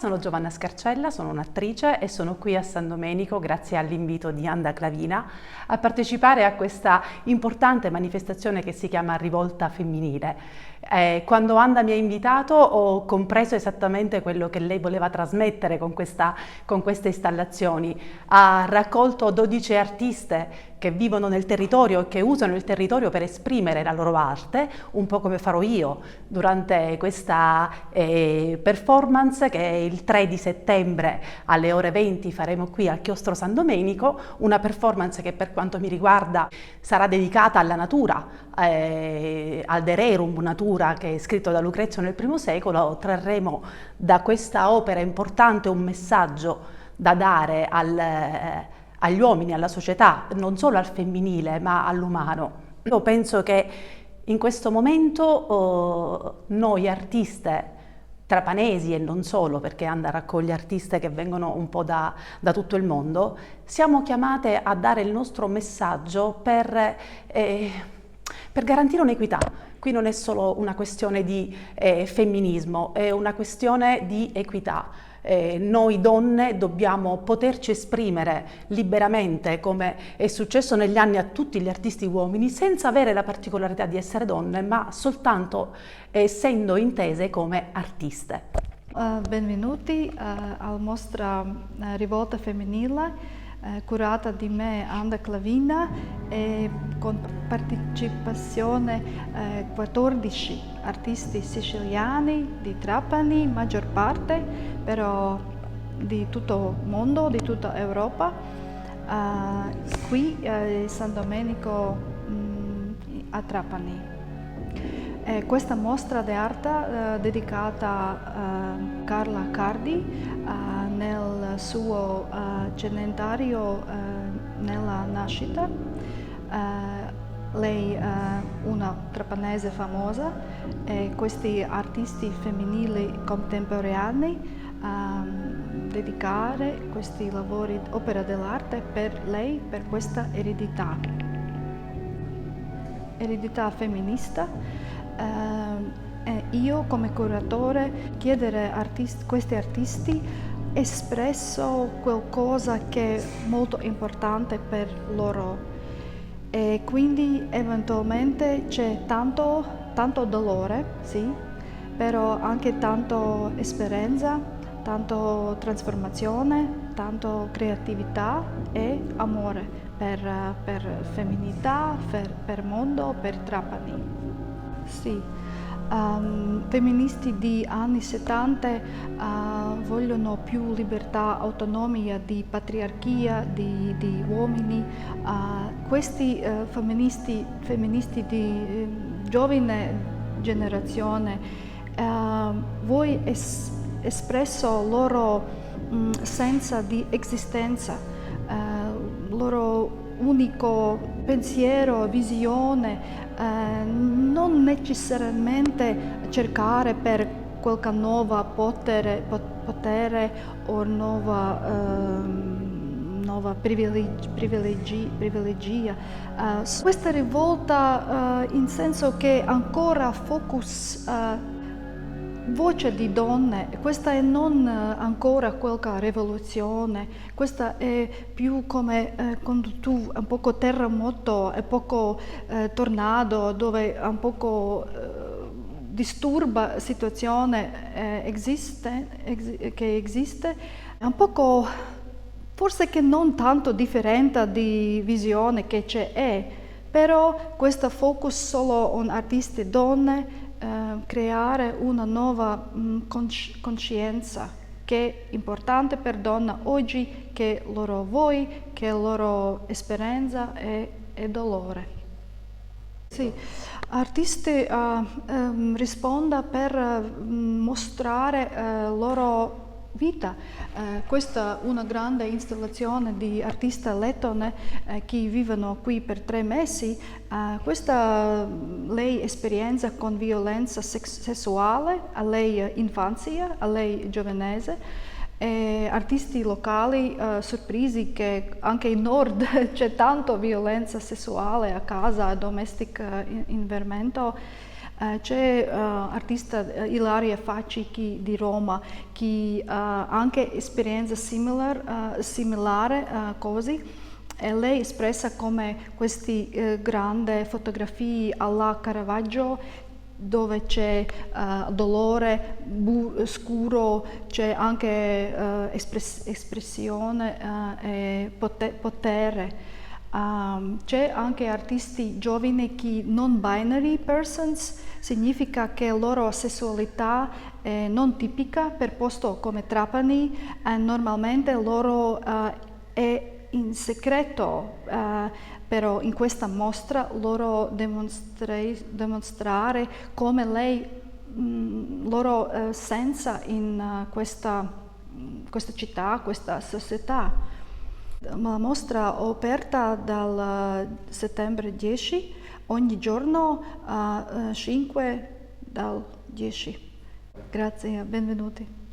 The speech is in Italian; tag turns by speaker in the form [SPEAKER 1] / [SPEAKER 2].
[SPEAKER 1] Sono Giovanna Scarcella, sono un'attrice e sono qui a San Domenico grazie all'invito di Anda Clavina a partecipare a questa importante manifestazione che si chiama Rivolta Femminile. Quando Anda mi ha invitato ho compreso esattamente quello che lei voleva trasmettere con queste installazioni. Ha raccolto 12 artiste che vivono nel territorio e che usano il territorio per esprimere la loro arte, un po' come farò io durante questa performance che il 3 di settembre alle ore 20 faremo qui al Chiostro San Domenico, una performance che per quanto mi riguarda sarà dedicata alla natura, al De Rerum Natura, che è scritto da Lucrezio nel I secolo. Trarremo da questa opera importante un messaggio da dare agli uomini, alla società, non solo al femminile ma all'umano. Io penso che in questo momento noi artiste trapanesi e non solo, perché Anda raccoglie artiste che vengono un po' da tutto il mondo, siamo chiamate a dare il nostro messaggio per garantire un'equità. Qui non è solo una questione di femminismo, è una questione di equità. Noi donne dobbiamo poterci esprimere liberamente, come è successo negli anni a tutti gli artisti uomini, senza avere la particolarità di essere donne, ma soltanto essendo intese come artiste.
[SPEAKER 2] Benvenuti alla nostra rivolta femminile curata di me, Anda Clavina, e con partecipazione 14 artisti siciliani di Trapani, maggior parte, però di tutto il mondo, di tutta Europa, qui a San Domenico a Trapani. Questa mostra d'arte dedicata a Carla Cardi nel suo centenario nella nascita. Lei è una trapanese famosa e questi artisti femminili contemporanei dedicare questi lavori, opera dell'arte per lei, per questa eredità femminista. Io come curatore chiedere a questi artisti espresso qualcosa che è molto importante per loro, e quindi eventualmente c'è tanto dolore, sì, però anche tanto esperienza, tanto trasformazione, tanto creatività e amore per femminilità, per mondo, per Trapani. Sì, femministi di anni 70 vogliono più libertà, autonomia, di patriarchia, di uomini. Questi femministi di giovane generazione, voi espresso loro senza di esistenza, loro unico pensiero, visione, non necessariamente cercare per qualche nuova potere o nuova privilegia. Questa rivolta in senso che ancora focus voce di donne, questa è non ancora qualche rivoluzione, questa è più come quando tu un poco terremoto, un poco tornado, dove un poco disturba situazione che esiste, un poco forse che non tanto differente di visione che c'è, però questo focus solo on artisti donne, creare una nuova coscienza che è importante per donna oggi, che loro voi, che loro esperienza e dolore. Sì, artisti rispondono per mostrare loro vita. Questa è una grande installazione di artisti lettone che vivono qui per 3 mesi. Questa lei esperienza con violenza sessuale, a lei infanzia, a lei giovanese. Artisti locali sorpresi che anche in nord c'è tanto violenza sessuale a casa, domestica in Vermento. C'è artista Ilaria Facci di Roma che ha anche esperienza similare così, e lei espressa come queste grandi fotografie alla Caravaggio dove c'è dolore scuro, c'è anche espressione e potere. C'è anche artisti giovani che non binary persons, significa che la loro sessualità è non tipica per posto come Trapani, e normalmente loro è in segreto, però in questa mostra loro dimostrare come lei loro senza in questa città, questa società. La mostra è aperta dal settembre 10, ogni giorno a 5 dal 10. Grazie, benvenuti.